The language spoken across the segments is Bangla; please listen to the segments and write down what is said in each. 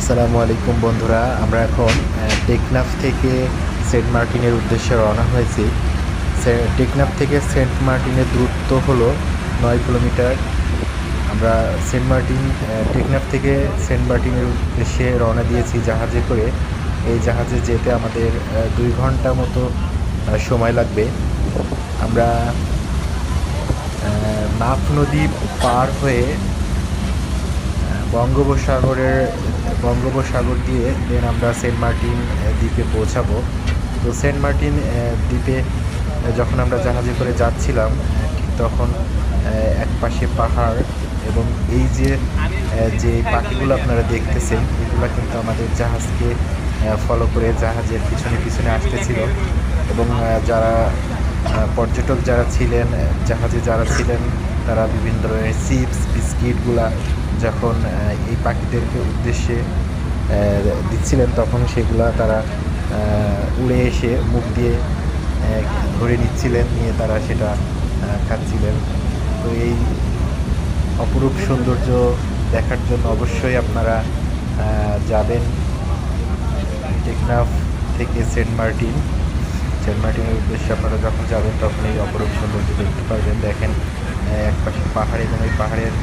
আসসালামু আলাইকুম বন্ধুরা, আমরা এখন টেকনাফ থেকে সেন্ট মার্টিনের উদ্দেশ্যে রওনা হয়েছি। টেকনাফ থেকে সেন্ট মার্টিনের দূরত্ব হলো 9 কিলোমিটার। আমরা টেকনাফ থেকে সেন্ট মার্টিনের উদ্দেশ্যে রওনা দিয়েছি জাহাজে করে। এই জাহাজে যেতে আমাদের 2 ঘন্টা মতো সময় লাগবে। আমরা নাফ নদী পার হয়ে বঙ্গোপসাগর দিয়ে দেন আমরা সেন্ট মার্টিন দ্বীপে পৌঁছাবো। তো সেন্ট মার্টিন দ্বীপে যখন আমরা জাহাজে করে যাচ্ছিলাম, ঠিক তখন এক পাশে পাহাড় এবং এই যে পাখিগুলো আপনারা দেখতেছেন, এগুলো কিন্তু আমাদের জাহাজকে ফলো করে জাহাজের পিছনে পিছনে আসতেছিল। এবং যারা পর্যটক যারা ছিলেন, জাহাজে যারা ছিলেন, তারা বিভিন্ন ধরনের চিপস বিস্কিটগুলা যখন এই পাখিদেরকে উদ্দেশ্যে দিচ্ছিলেন, তখন সেগুলা তারা উড়ে এসে মুখ দিয়ে ধরে নিয়ে তারা সেটা খাচ্ছিলেন। তো এই অপরূপ সৌন্দর্য দেখার জন্য অবশ্যই আপনারা যাবেন টেকনাফ থেকে সেন্ট মার্টিনের উদ্দেশ্যে। আপনারা যখন যাবেন তখন এই অপরূপ সৌন্দর্য দেখতে পারবেন। দেখেন, এক পাশে পাহাড় এবং এই পাহাড়ের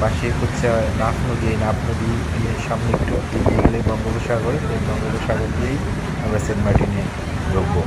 পাশে হচ্ছে নাফ নদী। এই নাফ নদী সামনে একটু এগিয়ে গেলে বঙ্গোপসাগর, এই বঙ্গোপসাগর দিয়েই আমরা সেন্ট মার্টিনে ঢুকবো।